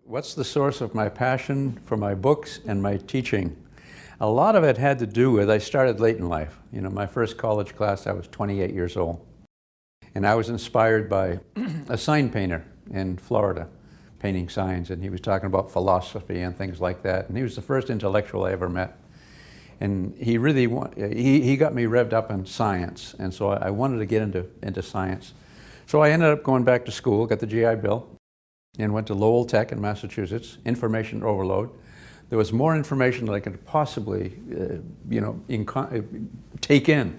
What's the source of my passion for my books and my teaching? A lot of it had to do with, I started late in life. You know, my first college class, I was 28 years old. And I was inspired by a sign painter in Florida, painting signs, and he was talking about philosophy and things like that. And he was the first intellectual I ever met. And he really, he got me revved up in science, and so I wanted to get into science. So I ended up going back to school, got the GI Bill, and went to Lowell Tech in Massachusetts, information overload. There was more information than I could possibly, take in.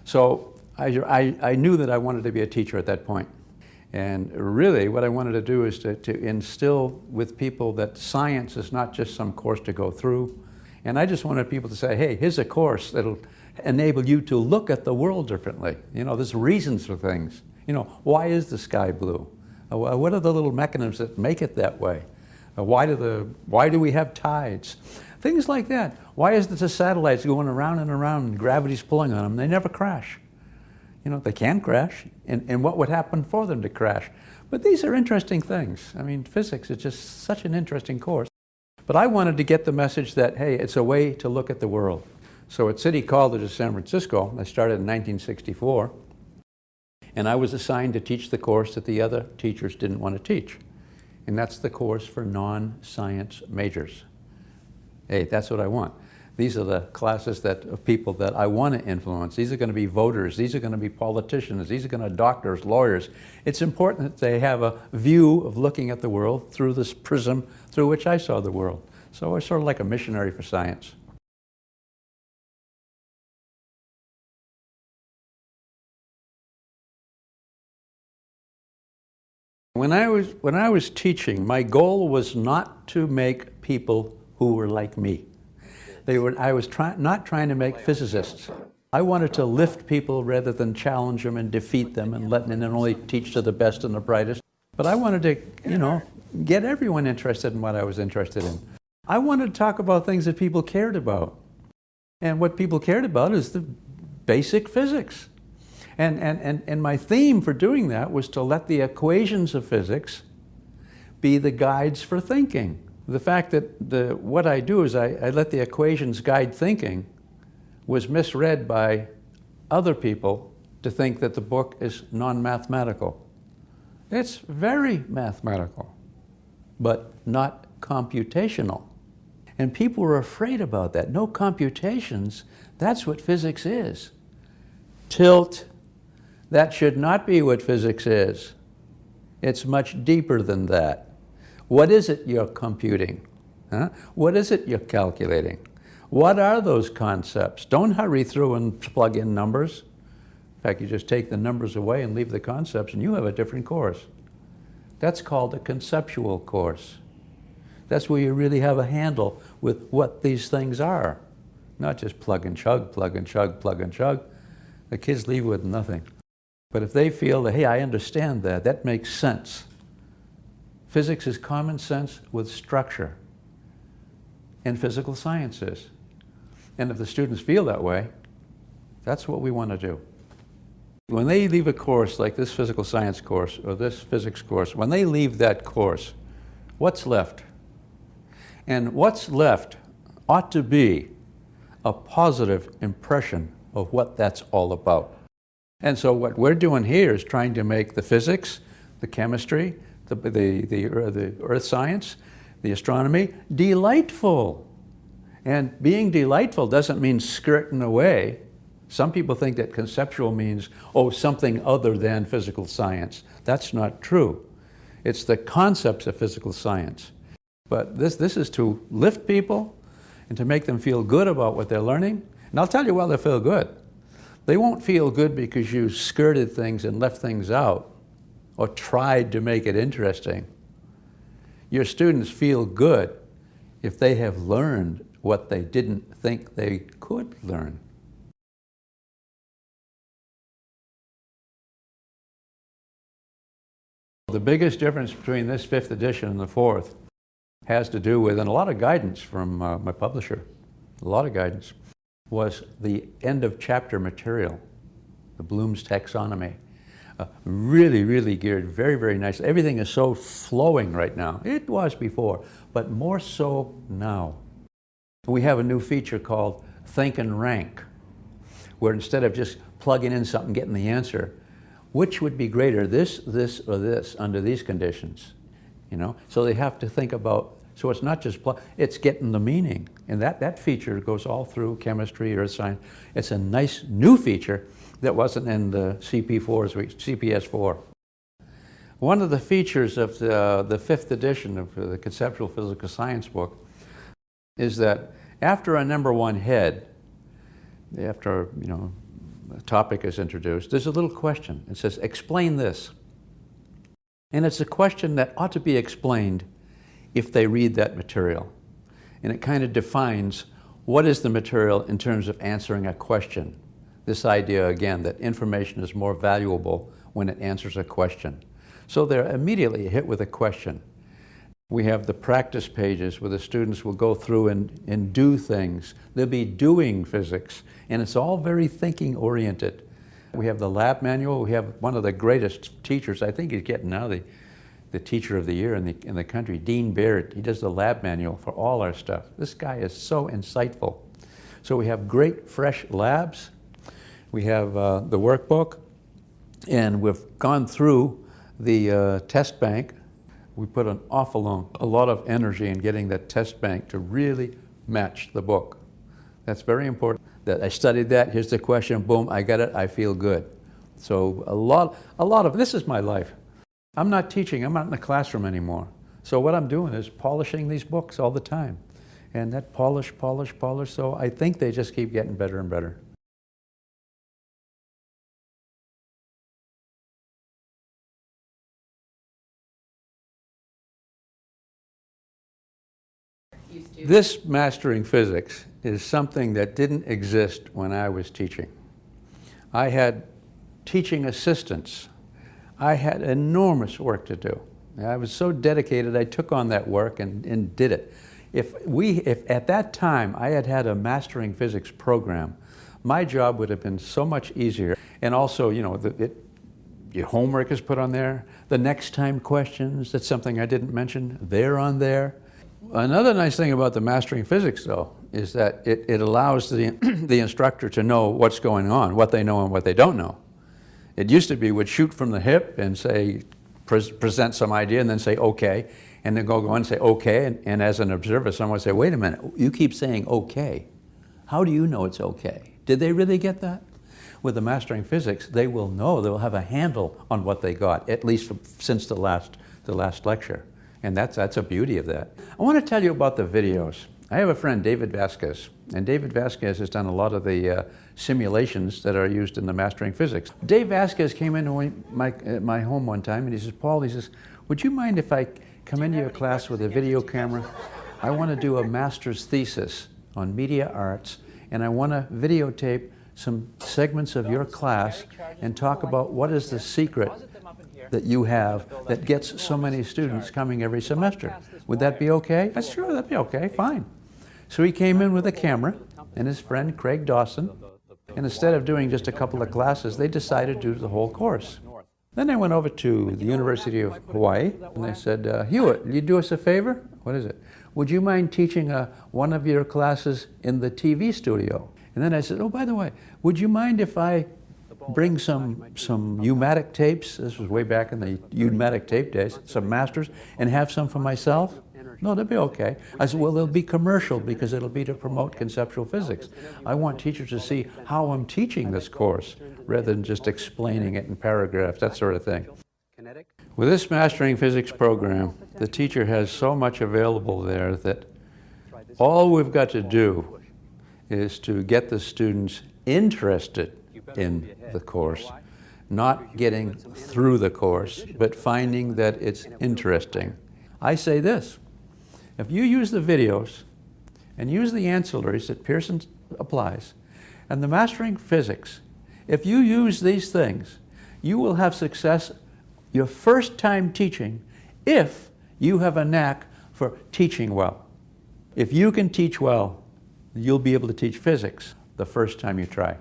So I knew that I wanted to be a teacher at that point. And really what I wanted to do is to instill with people that science is not just some course to go through. And I just wanted people to say, hey, here's a course that'll enable you to look at the world differently. You know, there's reasons for things. You know, why is the sky blue? What are the little mechanisms that make it that way? Why do we have tides? Things like that. Why is the satellites going around and around and gravity's pulling on them? They never crash. You know, they can crash, and what would happen for them to crash? But these are interesting things. I mean, physics is just such an interesting course. But I wanted to get the message that, hey, it's a way to look at the world. So at City College of San Francisco, I started in 1964, and I was assigned to teach the course that the other teachers didn't want to teach. And that's the course for non-science majors. Hey, that's what I want. These are the classes of people that I want to influence. These are going to be voters. These are going to be politicians. These are going to be doctors, lawyers. It's important that they have a view of looking at the world through this prism through which I saw the world. So I was sort of like a missionary for science. When I was teaching, my goal was not to make people who were like me. I was not trying to make physicists. I wanted to lift people rather than challenge them and defeat them and only teach to the best and the brightest. But I wanted to, get everyone interested in what I was interested in. I wanted to talk about things that people cared about. And what people cared about is the basic physics. And my theme for doing that was to let the equations of physics be the guides for thinking. The fact that what I do is I let the equations guide thinking was misread by other people to think that the book is non-mathematical. It's very mathematical, but not computational. And people were afraid about that. No computations, that's what physics is. Tilt, that should not be what physics is. It's much deeper than that. What is it you're computing? Huh? What is it you're calculating? What are those concepts? Don't hurry through and plug in numbers. In fact, you just take the numbers away and leave the concepts and you have a different course. That's called a conceptual course. That's where you really have a handle with what these things are. Not just plug and chug, plug and chug, plug and chug. The kids leave with nothing. But if they feel that, hey, I understand that, that makes sense. Physics is common sense with structure, and physical science is. And if the students feel that way, that's what we want to do. When they leave a course like this physical science course or this physics course, when they leave that course, what's left? And what's left ought to be a positive impression of what that's all about. And so what we're doing here is trying to make the physics, the chemistry, the earth science, the astronomy, delightful. And being delightful doesn't mean skirting away. Some people think that conceptual means, something other than physical science. That's not true. It's the concepts of physical science. But this is to lift people and to make them feel good about what they're learning. And I'll tell you why they feel good. They won't feel good because you skirted things and left things out or tried to make it interesting. Your students feel good if they have learned what they didn't think they could learn. The biggest difference between this 5th edition and the 4th has to do with, and a lot of guidance from my publisher, a lot of guidance, was the end of chapter material, the Bloom's taxonomy. Really, really geared very, very nice. Everything is so flowing right now. It was before, but more so now. We have a new feature called Think and Rank, where instead of just plugging in something, getting the answer, which would be greater, this, or this, under these conditions? You know, so they have to think about, so it's not just it's getting the meaning. And that feature goes all through chemistry, earth science. It's a nice new feature that wasn't in the CPS4. One of the features of the 5th edition of the Conceptual Physical Science book is that after a number 1 head, after a topic is introduced, there's a little question. It says, explain this. And it's a question that ought to be explained if they read that material. And it kind of defines what is the material in terms of answering a question. This idea, again, that information is more valuable when it answers a question. So they're immediately hit with a question. We have the practice pages where the students will go through and do things. They'll be doing physics, and it's all very thinking oriented. We have the lab manual. We have one of the greatest teachers. I think he's getting now the teacher of the year in the country, Dean Baird. He does the lab manual for all our stuff. This guy is so insightful. So we have great fresh labs. We have the workbook, and we've gone through the test bank. We put a lot of energy in getting that test bank to really match the book. That's very important. That I studied that, here's the question, boom, I got it, I feel good. So a lot of, this is my life. I'm not teaching, I'm not in the classroom anymore. So what I'm doing is polishing these books all the time. And that polish, so I think they just keep getting better and better. This mastering physics is something that didn't exist when I was teaching. I had teaching assistants. I had enormous work to do. I was so dedicated, I took on that work and did it. If at that time I had had a mastering physics program, my job would have been so much easier. And also, your homework is put on there. The next time questions, that's something I didn't mention, they're on there. Another nice thing about the mastering physics, though, is that it allows the instructor to know what's going on, what they know and what they don't know. It used to be would shoot from the hip and say, present some idea and then say, okay, and then go on and say, okay, and as an observer, someone would say, wait a minute, you keep saying okay. How do you know it's okay? Did they really get that? With the mastering physics, they will know, they'll have a handle on what they got, at least since the last lecture. And that's a beauty of that. I want to tell you about the videos. I have a friend, David Vasquez, and David Vasquez has done a lot of the simulations that are used in the mastering physics. Dave Vasquez came into my home one time and he says, Paul, he says, would you mind if I come into your class with a video camera? I want to do a master's thesis on media arts, and I want to videotape some segments of your class and talk about what is the secret that you have that gets so many students coming every semester. Would that be okay? I said, sure, that'd be okay, fine. So he came in with a camera and his friend Craig Dawson, and instead of doing just a couple of classes, they decided to do the whole course. Then they went over to the University of Hawaii and they said, Hewitt, will you do us a favor? What is it? Would you mind teaching one of your classes in the TV studio? And then I said, oh, by the way, would you mind if I bring some pneumatic tapes, this was way back in the pneumatic tape days, some masters, and have some for myself? No, that'd be okay. I said, well, they'll be commercial because it'll be to promote conceptual physics. I want teachers to see how I'm teaching this course rather than just explaining it in paragraphs, that sort of thing. With this mastering physics program, the teacher has so much available there that all we've got to do is to get the students interested in the course, not getting through the course, but finding that it's interesting. I say this, if you use the videos and use the ancillaries that Pearson applies and the mastering physics, if you use these things, you will have success your first time teaching if you have a knack for teaching well. If you can teach well, you'll be able to teach physics the first time you try.